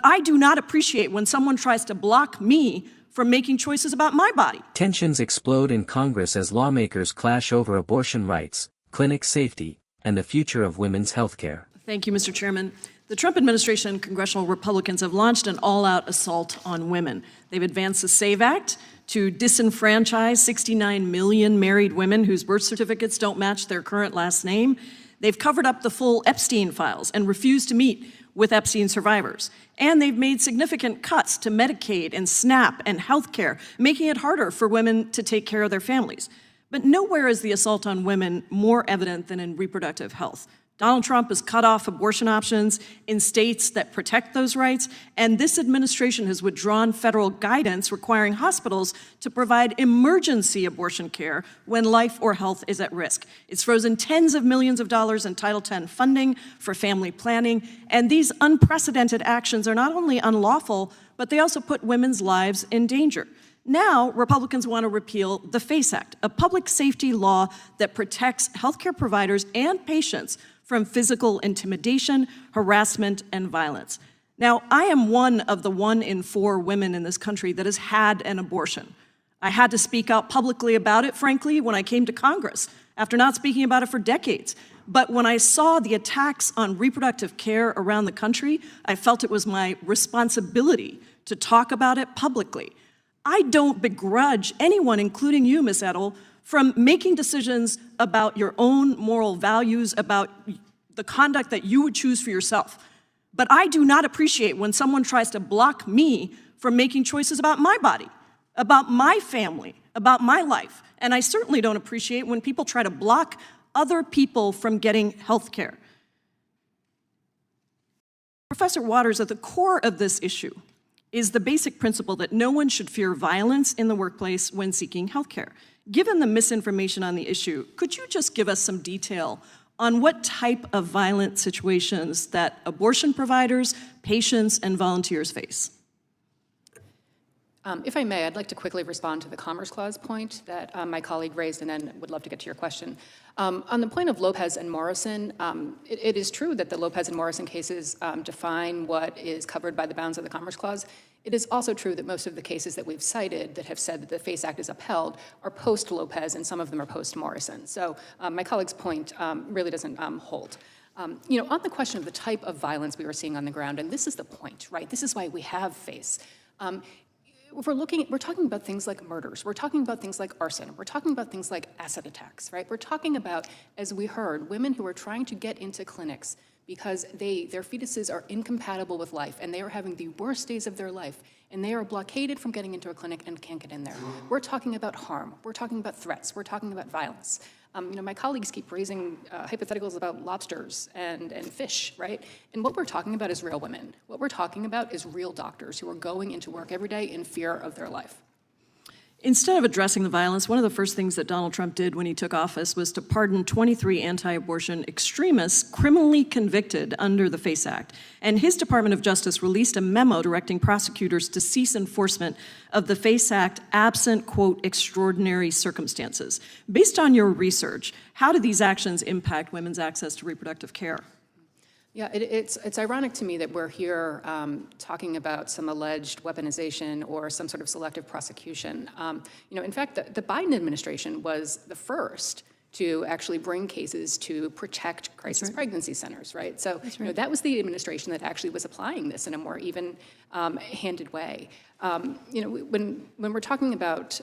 I do not appreciate when someone tries to block me from making choices about my body. Tensions explode in Congress as lawmakers clash over abortion rights, clinic safety, and the future of women's health care. Thank you, Mr. Chairman. The Trump administration and congressional Republicans have launched an all-out assault on women. They've advanced the SAVE Act to disenfranchise 69 million married women whose birth certificates don't match their current last name. They've covered up the full Epstein files and refused to meet with Epstein survivors. And they've made significant cuts to Medicaid and SNAP and health care, making it harder for women to take care of their families. But nowhere is the assault on women more evident than in reproductive health. Donald Trump has cut off abortion options in states that protect those rights, and this administration has withdrawn federal guidance requiring hospitals to provide emergency abortion care when life or health is at risk. It's frozen tens of millions of dollars in Title X funding for family planning, and these unprecedented actions are not only unlawful, but they also put women's lives in danger. Now, Republicans want to repeal the FACE Act, a public safety law that protects healthcare providers and patients from physical intimidation, harassment, and violence. Now, I am one of the 1 in 4 women in this country that has had an abortion. I had to speak out publicly about it, frankly, when I came to Congress, after not speaking about it for decades. But when I saw the attacks on reproductive care around the country, I felt it was my responsibility to talk about it publicly. I don't begrudge anyone, including you, Ms. Edel, from making decisions about your own moral values, about the conduct that you would choose for yourself. But I do not appreciate when someone tries to block me from making choices about my body, about my family, about my life. And I certainly don't appreciate when people try to block other people from getting health care. Professor Waters, at the core of this issue is the basic principle that no one should fear violence in the workplace when seeking health care. Given the misinformation on the issue, could you just give us some detail on what type of violent situations that abortion providers, patients, and volunteers face? If I may, I'd like to quickly respond to the Commerce Clause point that my colleague raised, and then would love to get to your question. On the point of Lopez and Morrison, it is true that the Lopez and Morrison cases define what is covered by the bounds of the Commerce Clause. It is also true that most of the cases that we've cited that have said that the FACE Act is upheld are post-Lopez, and some of them are post-Morrison. So my colleague's point really doesn't hold. On the question of the type of violence we were seeing on the ground, and this is the point, right? This is why we have FACE. If we're talking about things like murders, we're talking about things like arson, we're talking about things like acid attacks, right? We're talking about, as we heard, women who are trying to get into clinics because their fetuses are incompatible with life, and they are having the worst days of their life, and they are blockaded from getting into a clinic and can't get in there. We're talking about harm, we're talking about threats, we're talking about violence. My colleagues keep raising hypotheticals about lobsters and fish, right? And what we're talking about is real women. What we're talking about is real doctors who are going into work every day in fear of their life. Instead of addressing the violence, one of the first things that Donald Trump did when he took office was to pardon 23 anti-abortion extremists criminally convicted under the FACE Act. And his Department of Justice released a memo directing prosecutors to cease enforcement of the FACE Act absent, quote, extraordinary circumstances. Based on your research, how do these actions impact women's access to reproductive care? Yeah, it's ironic to me that we're here talking about some alleged weaponization or some sort of selective prosecution. In fact, the Biden administration was the first to actually bring cases to protect crisis pregnancy centers, right? So that was the administration that actually was applying this in a more even-handed way. When we're talking about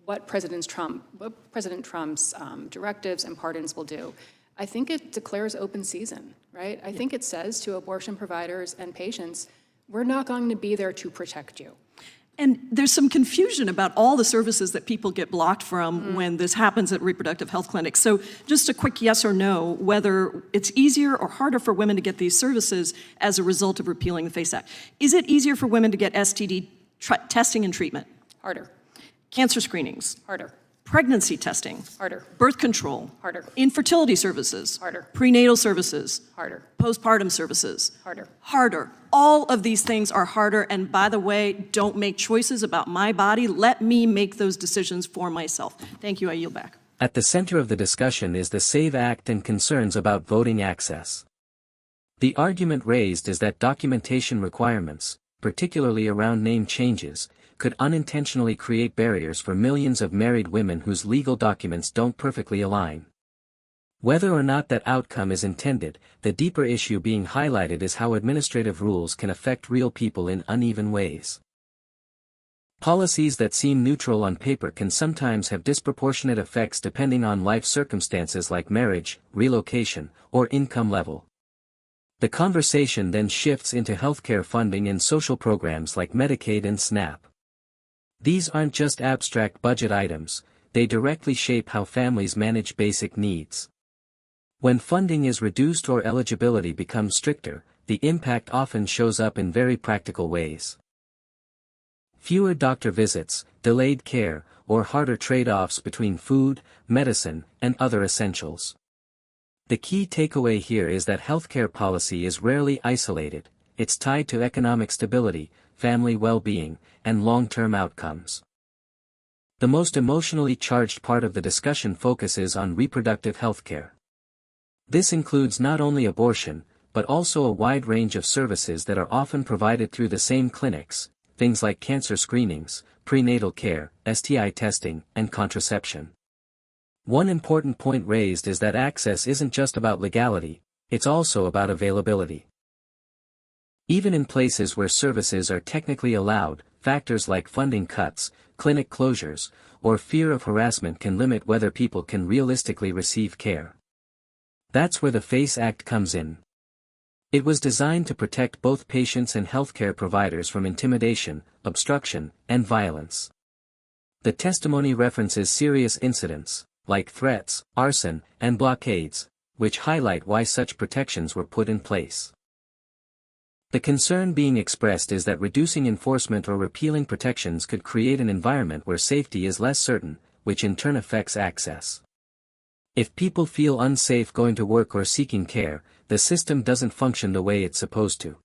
what President Trump's directives and pardons will do, I think it declares open season, right? I think it says to abortion providers and patients, we're not going to be there to protect you. And there's some confusion about all the services that people get blocked from when this happens at reproductive health clinics. So just a quick yes or no, whether it's easier or harder for women to get these services as a result of repealing the FACE Act. Is it easier for women to get STD testing and treatment? Harder. Cancer screenings? Harder. Pregnancy testing? Harder. Birth control? Harder. Infertility services? Harder. Prenatal services? Harder. Postpartum services? Harder. Harder. All of these things are harder, and by the way, don't make choices about my body. Let me make those decisions for myself. Thank you, I yield back. At the center of the discussion is the SAVE Act and concerns about voting access. The argument raised is that documentation requirements, particularly around name changes, could unintentionally create barriers for millions of married women whose legal documents don't perfectly align. Whether or not that outcome is intended, the deeper issue being highlighted is how administrative rules can affect real people in uneven ways. Policies that seem neutral on paper can sometimes have disproportionate effects depending on life circumstances like marriage, relocation, or income level. The conversation then shifts into healthcare funding and social programs like Medicaid and SNAP. These aren't just abstract budget items, they directly shape how families manage basic needs. When funding is reduced or eligibility becomes stricter, the impact often shows up in very practical ways. Fewer doctor visits, delayed care, or harder trade-offs between food, medicine, and other essentials. The key takeaway here is that healthcare policy is rarely isolated, it's tied to economic stability, family well-being, and long-term outcomes. The most emotionally charged part of the discussion focuses on reproductive healthcare. This includes not only abortion, but also a wide range of services that are often provided through the same clinics, things like cancer screenings, prenatal care, STI testing, and contraception. One important point raised is that access isn't just about legality, it's also about availability. Even in places where services are technically allowed, factors like funding cuts, clinic closures, or fear of harassment can limit whether people can realistically receive care. That's where the FACE Act comes in. It was designed to protect both patients and healthcare providers from intimidation, obstruction, and violence. The testimony references serious incidents, like threats, arson, and blockades, which highlight why such protections were put in place. The concern being expressed is that reducing enforcement or repealing protections could create an environment where safety is less certain, which in turn affects access. If people feel unsafe going to work or seeking care, the system doesn't function the way it's supposed to.